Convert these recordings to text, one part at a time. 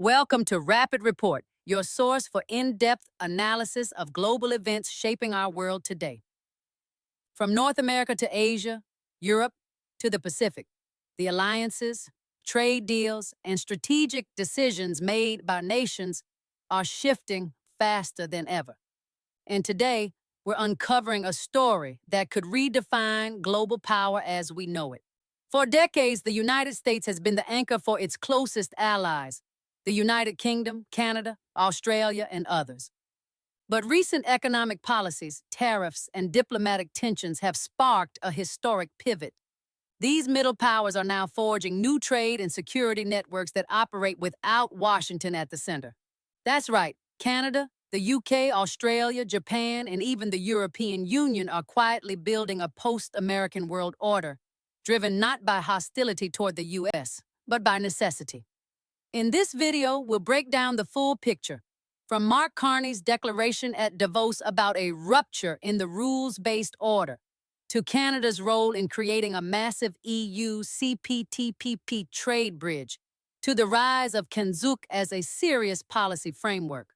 Welcome to Rapid Report, your source for in-depth analysis of global events shaping our world today. From North America to Asia, Europe to the Pacific, the alliances, trade deals, and strategic decisions made by nations are shifting faster than ever. And today, we're uncovering a story that could redefine global power as we know it. For decades, the United States has been the anchor for its closest allies, the United Kingdom, Canada, Australia, and others. But recent economic policies, tariffs, and diplomatic tensions have sparked a historic pivot. These middle powers are now forging new trade and security networks that operate without Washington at the center. That's right, Canada, the UK, Australia, Japan, and even the European Union are quietly building a post-American world order, driven not by hostility toward the US, but by necessity. In this video, we'll break down the full picture, from Mark Carney's declaration at Davos about a rupture in the rules-based order, to Canada's role in creating a massive EU CPTPP trade bridge, to the rise of CANZUK as a serious policy framework.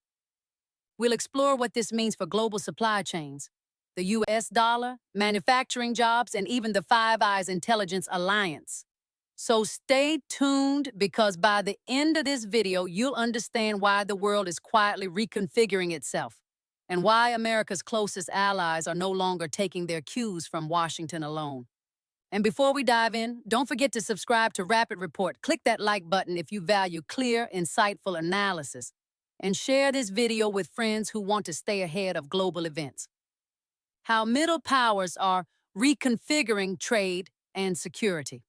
We'll explore what this means for global supply chains, the US dollar, manufacturing jobs, and even the Five Eyes Intelligence Alliance. So stay tuned, because by the end of this video, you'll understand why the world is quietly reconfiguring itself and why America's closest allies are no longer taking their cues from Washington alone. And before we dive in, don't forget to subscribe to Rapid Report. Click that like button if you value clear, insightful analysis, and share this video with friends who want to stay ahead of global events. How middle powers are reconfiguring trade and security.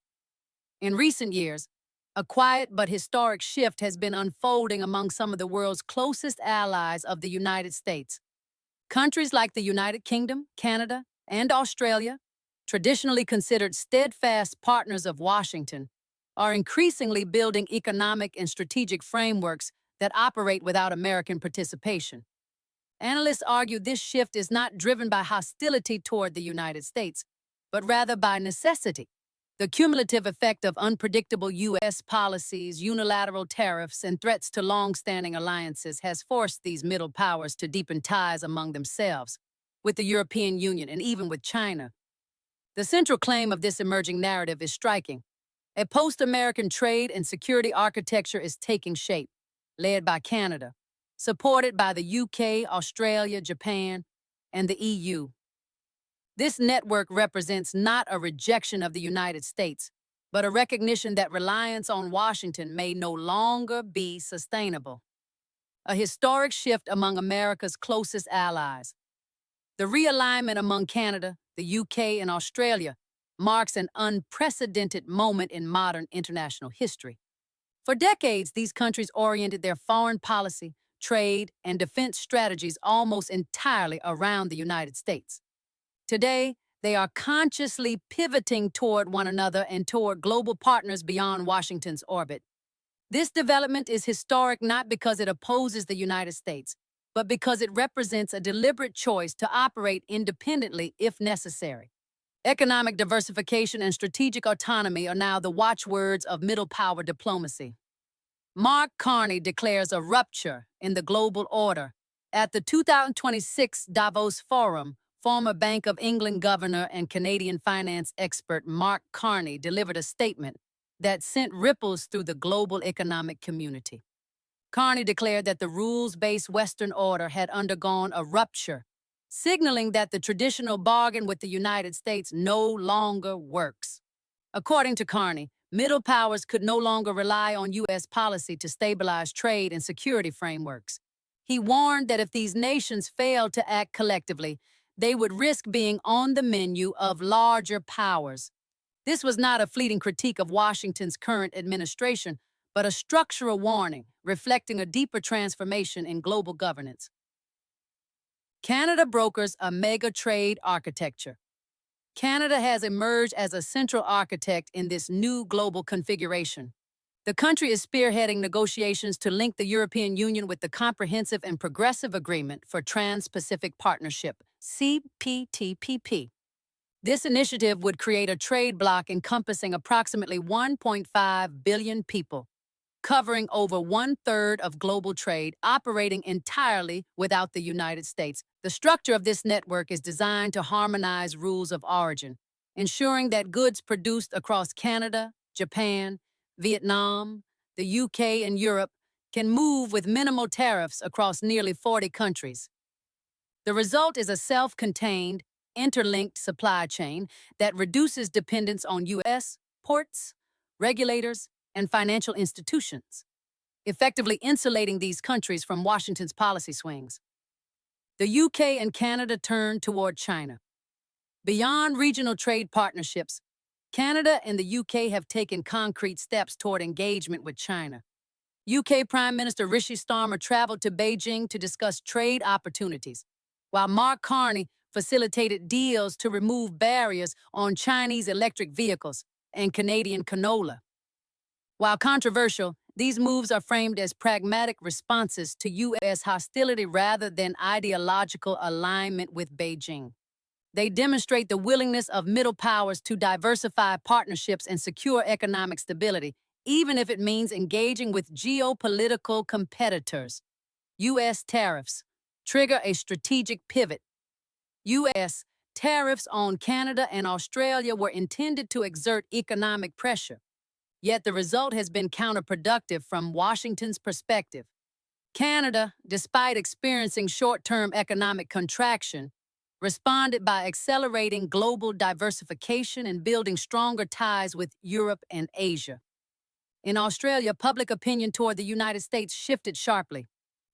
In recent years, a quiet but historic shift has been unfolding among some of the world's closest allies of the United States. Countries like the United Kingdom, Canada, and Australia, traditionally considered steadfast partners of Washington, are increasingly building economic and strategic frameworks that operate without American participation. Analysts argue this shift is not driven by hostility toward the United States, but rather by necessity. The cumulative effect of unpredictable U.S. policies, unilateral tariffs, and threats to long-standing alliances has forced these middle powers to deepen ties among themselves, with the European Union, and even with China. The central claim of this emerging narrative is striking. A post-American trade and security architecture is taking shape, led by Canada, supported by the UK, Australia, Japan, and the EU. This network represents not a rejection of the United States, but a recognition that reliance on Washington may no longer be sustainable. A historic shift among America's closest allies. The realignment among Canada, the UK, and Australia marks an unprecedented moment in modern international history. For decades, these countries oriented their foreign policy, trade, and defense strategies almost entirely around the United States. Today, they are consciously pivoting toward one another and toward global partners beyond Washington's orbit. This development is historic not because it opposes the United States, but because it represents a deliberate choice to operate independently if necessary. Economic diversification and strategic autonomy are now the watchwords of middle power diplomacy. Mark Carney declares a rupture in the global order. At the 2026 Davos Forum, former Bank of England governor and Canadian finance expert Mark Carney delivered a statement that sent ripples through the global economic community. Carney declared that the rules-based Western order had undergone a rupture, signaling that the traditional bargain with the United States no longer works. According to Carney, middle powers could no longer rely on U.S. policy to stabilize trade and security frameworks. He warned that if these nations failed to act collectively, they would risk being on the menu of larger powers. This was not a fleeting critique of Washington's current administration, but a structural warning, reflecting a deeper transformation in global governance. Canada brokers a mega trade architecture. Canada has emerged as a central architect in this new global configuration. The country is spearheading negotiations to link the European Union with the Comprehensive and Progressive Agreement for Trans-Pacific Partnership, CPTPP. This initiative would create a trade bloc encompassing approximately 1.5 billion people. covering over 1/3 of global trade, operating entirely without the United States. The structure of this network is designed to harmonize rules of origin, ensuring that goods produced across Canada, Japan, Vietnam, the UK, and Europe can move with minimal tariffs across nearly 40 countries. The result is a self-contained, interlinked supply chain that reduces dependence on U.S. ports, regulators, and financial institutions, effectively insulating these countries from Washington's policy swings. The UK and Canada turn toward China. Beyond regional trade partnerships, Canada and the UK have taken concrete steps toward engagement with China. UK Prime Minister Rishi Starmer traveled to Beijing to discuss trade opportunities, while Mark Carney facilitated deals to remove barriers on Chinese electric vehicles and Canadian canola. While controversial, these moves are framed as pragmatic responses to U.S. hostility rather than ideological alignment with Beijing. They demonstrate the willingness of middle powers to diversify partnerships and secure economic stability, even if it means engaging with geopolitical competitors. U.S. tariffs trigger a strategic pivot. U.S. tariffs on Canada and Australia were intended to exert economic pressure. Yet the result has been counterproductive from Washington's perspective. Canada, despite experiencing short-term economic contraction, responded by accelerating global diversification and building stronger ties with Europe and Asia. In Australia, public opinion toward the United States shifted sharply.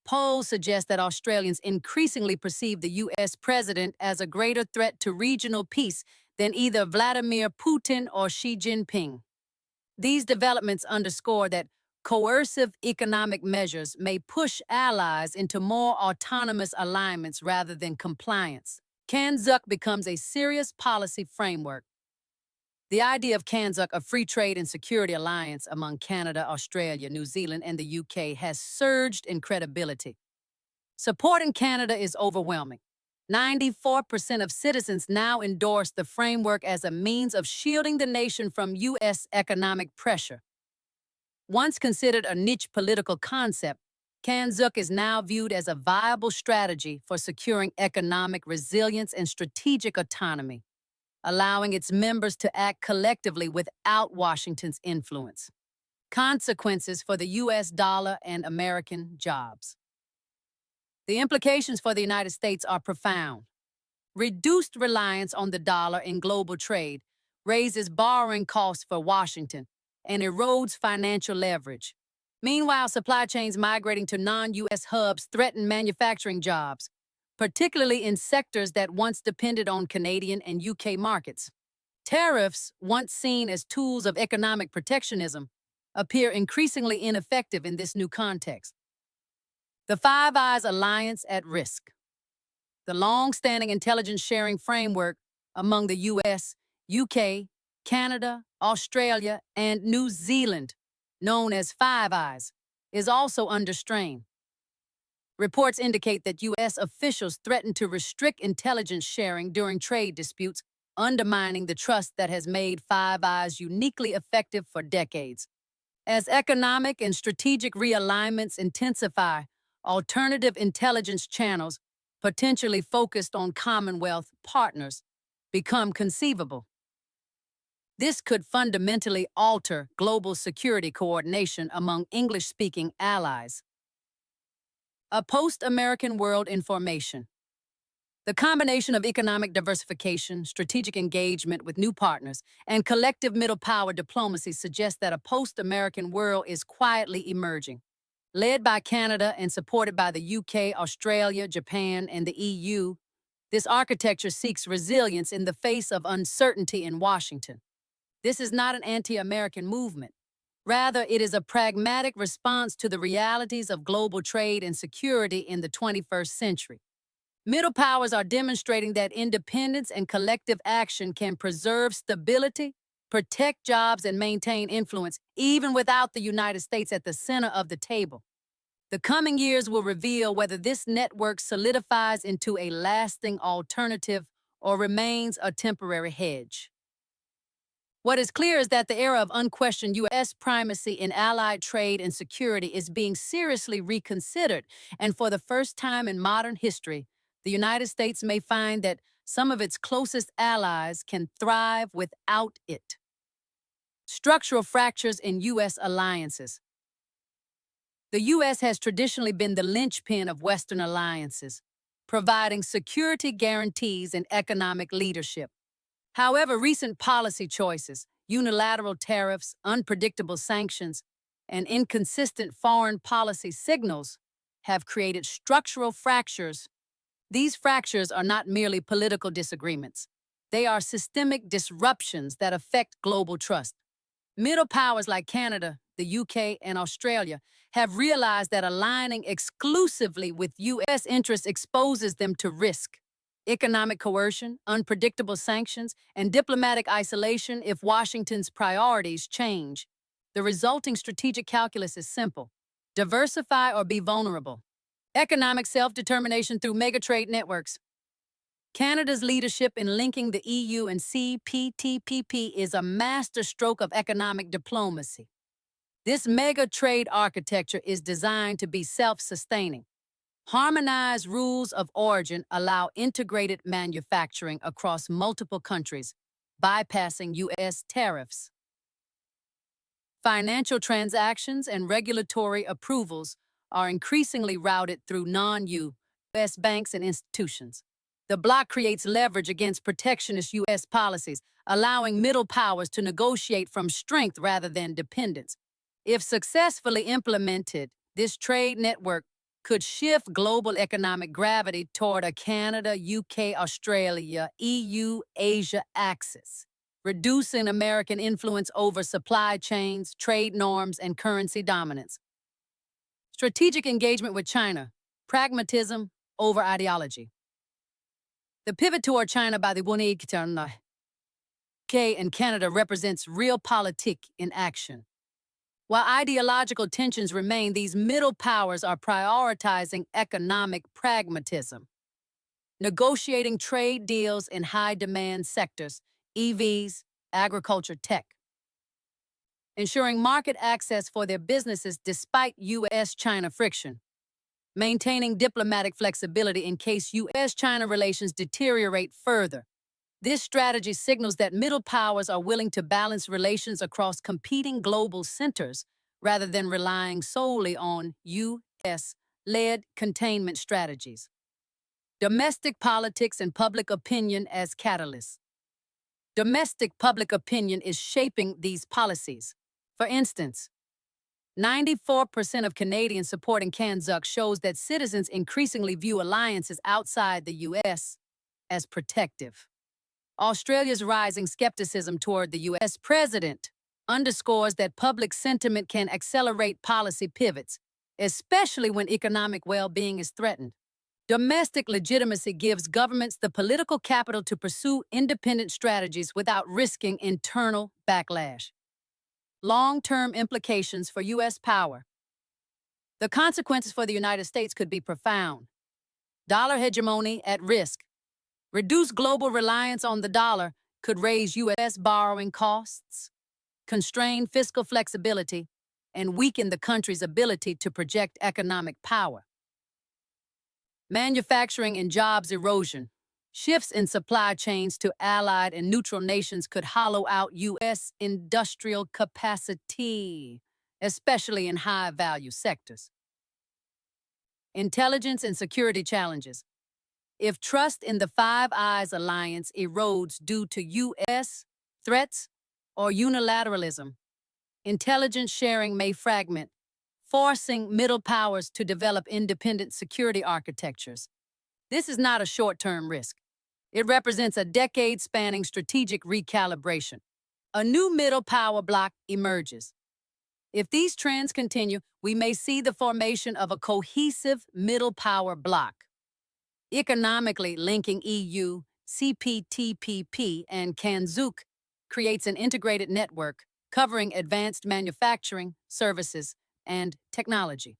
Polls suggest that Australians increasingly perceive the U.S. president as a greater threat to regional peace than either Vladimir Putin or Xi Jinping. These developments underscore that coercive economic measures may push allies into more autonomous alignments rather than compliance. CANZUK becomes a serious policy framework. The idea of CANZUK, a free trade and security alliance among Canada, Australia, New Zealand, and the UK, has surged in credibility. Support in Canada is overwhelming. 94% of citizens now endorse the framework as a means of shielding the nation from U.S. economic pressure. Once considered a niche political concept, CANZUK is now viewed as a viable strategy for securing economic resilience and strategic autonomy, allowing its members to act collectively without Washington's influence. Consequences for the U.S. dollar and American jobs. The implications for the United States are profound. Reduced reliance on the dollar in global trade raises borrowing costs for Washington and erodes financial leverage. Meanwhile, supply chains migrating to non-U.S. hubs threaten manufacturing jobs, particularly in sectors that once depended on Canadian and UK markets. Tariffs, once seen as tools of economic protectionism, appear increasingly ineffective in this new context. The Five Eyes Alliance at risk. The long-standing intelligence sharing framework among the U.S., UK, Canada, Australia, and New Zealand, known as Five Eyes, is also under strain. Reports indicate that U.S. officials threaten to restrict intelligence sharing during trade disputes, undermining the trust that has made Five Eyes uniquely effective for decades. As economic and strategic realignments intensify, alternative intelligence channels, potentially focused on Commonwealth partners, become conceivable. This could fundamentally alter global security coordination among English-speaking allies. A post-American world in formation. The combination of economic diversification, strategic engagement with new partners, and collective middle power diplomacy suggests that a post-American world is quietly emerging. Led by Canada and supported by the UK, Australia, Japan, and the EU, this architecture seeks resilience in the face of uncertainty in Washington. This is not an anti-American movement. Rather, it is a pragmatic response to the realities of global trade and security in the 21st century. Middle powers are demonstrating that independence and collective action can preserve stability, protect jobs, and maintain influence, even without the United States at the center of the table. The coming years will reveal whether this network solidifies into a lasting alternative or remains a temporary hedge. What is clear is that the era of unquestioned U.S. primacy in allied trade and security is being seriously reconsidered, and for the first time in modern history, the United States may find that some of its closest allies can thrive without it. Structural fractures in U.S. alliances. The U.S. has traditionally been the linchpin of Western alliances, providing security guarantees and economic leadership. However, recent policy choices, unilateral tariffs, unpredictable sanctions, and inconsistent foreign policy signals have created structural fractures. These fractures are not merely political disagreements. They are systemic disruptions that affect global trust. Middle powers like Canada, the UK, and Australia have realized that aligning exclusively with U.S. interests exposes them to risk. Economic coercion, unpredictable sanctions, and diplomatic isolation if Washington's priorities change. The resulting strategic calculus is simple: diversify or be vulnerable. Economic self-determination through megatrade networks. Canada's leadership in linking the EU and CPTPP is a masterstroke of economic diplomacy. This mega-trade architecture is designed to be self-sustaining. Harmonized rules of origin allow integrated manufacturing across multiple countries, bypassing U.S. tariffs. Financial transactions and regulatory approvals are increasingly routed through non-U.S. banks and institutions. The bloc creates leverage against protectionist U.S. policies, allowing middle powers to negotiate from strength rather than dependence. If successfully implemented, this trade network could shift global economic gravity toward a Canada, UK, Australia, EU, Asia axis, reducing American influence over supply chains, trade norms, and currency dominance. Strategic engagement with China, pragmatism over ideology. The pivot toward China by the UK and Canada represents realpolitik in action. While ideological tensions remain, these middle powers are prioritizing economic pragmatism, negotiating trade deals in high-demand sectors, EVs, agriculture, tech, ensuring market access for their businesses despite U.S.-China friction, maintaining diplomatic flexibility in case U.S.-China relations deteriorate further. This strategy signals that middle powers are willing to balance relations across competing global centers rather than relying solely on U.S.-led containment strategies. Domestic politics and public opinion as catalysts. Domestic public opinion is shaping these policies. For instance, 94% of Canadians supporting CANZUK shows that citizens increasingly view alliances outside the U.S. as protective. Australia's rising skepticism toward the U.S. president underscores that public sentiment can accelerate policy pivots, especially when economic well-being is threatened. Domestic legitimacy gives governments the political capital to pursue independent strategies without risking internal backlash. Long-term implications for U.S. power. The consequences for the United States could be profound. Dollar hegemony at risk. Reduced global reliance on the dollar could raise U.S. borrowing costs, constrain fiscal flexibility, and weaken the country's ability to project economic power. Manufacturing and jobs erosion. Shifts in supply chains to allied and neutral nations could hollow out U.S. industrial capacity, especially in high-value sectors. Intelligence and security challenges. If trust in the Five Eyes alliance erodes due to U.S. threats or unilateralism, intelligence sharing may fragment, forcing middle powers to develop independent security architectures. This is not a short-term risk. It represents a decade-spanning strategic recalibration. A new middle power bloc emerges. If these trends continue, we may see the formation of a cohesive middle power bloc. Economically linking EU, CPTPP, and CANZUK creates an integrated network covering advanced manufacturing, services, and technology.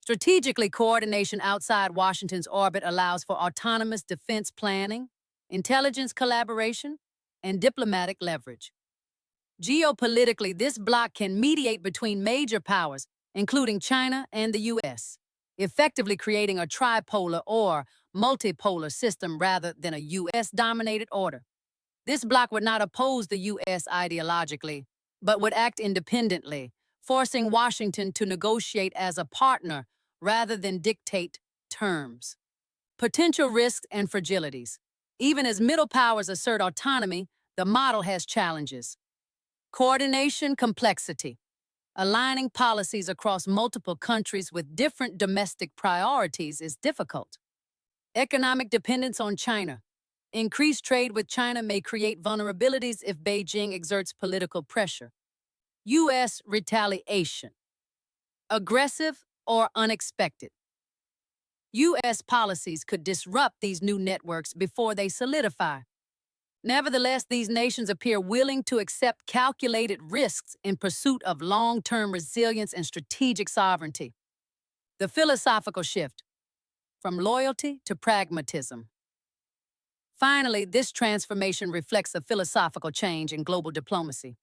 Strategically, coordination outside Washington's orbit allows for autonomous defense planning, intelligence collaboration, and diplomatic leverage. Geopolitically, this bloc can mediate between major powers, including China and the U.S., effectively creating a tripolar or multipolar system rather than a U.S.-dominated order. This bloc would not oppose the U.S. ideologically, but would act independently, forcing Washington to negotiate as a partner rather than dictate terms. Potential risks and fragilities. Even as middle powers assert autonomy, the model has challenges. Coordination complexity. Aligning policies across multiple countries with different domestic priorities is difficult. Economic dependence on China. Increased trade with China may create vulnerabilities if Beijing exerts political pressure. U.S. retaliation. Aggressive or unexpected. U.S. policies could disrupt these new networks before they solidify. Nevertheless, these nations appear willing to accept calculated risks in pursuit of long-term resilience and strategic sovereignty. The philosophical shift from loyalty to pragmatism. Finally, this transformation reflects a philosophical change in global diplomacy.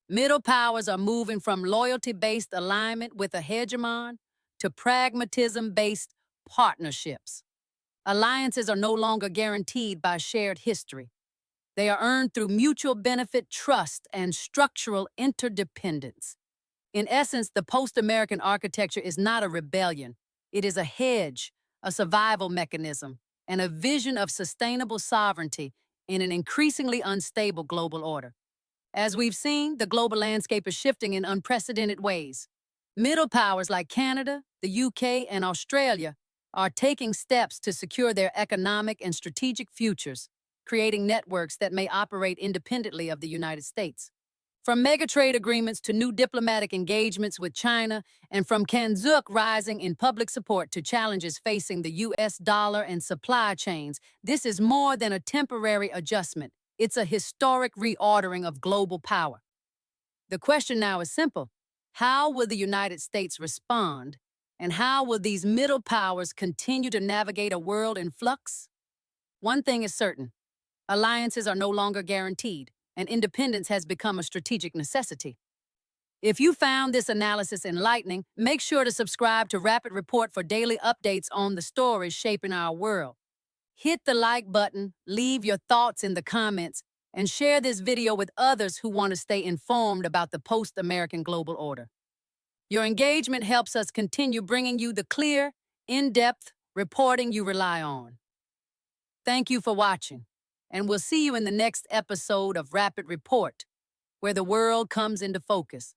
Middle powers are moving from loyalty-based alignment with a hegemon to pragmatism-based partnerships. Alliances are no longer guaranteed by shared history. They are earned through mutual benefit, trust, and structural interdependence. In essence, the post-American architecture is not a rebellion. It is a hedge, a survival mechanism, and a vision of sustainable sovereignty in an increasingly unstable global order. As we've seen, the global landscape is shifting in unprecedented ways. Middle powers like Canada, the UK, and Australia are taking steps to secure their economic and strategic futures, creating networks that may operate independently of the United States. From mega-trade agreements to new diplomatic engagements with China, and from CANZUK rising in public support to challenges facing the U.S. dollar and supply chains, this is more than a temporary adjustment. It's a historic reordering of global power. The question now is simple. How will the United States respond, and how will these middle powers continue to navigate a world in flux? One thing is certain. Alliances are no longer guaranteed, and independence has become a strategic necessity. If you found this analysis enlightening, make sure to subscribe to Rapid Report for daily updates on the stories shaping our world. Hit the like button, leave your thoughts in the comments, and share this video with others who want to stay informed about the post-American global order. Your engagement helps us continue bringing you the clear, in-depth reporting you rely on. Thank you for watching, and we'll see you in the next episode of Rapid Report, where the world comes into focus.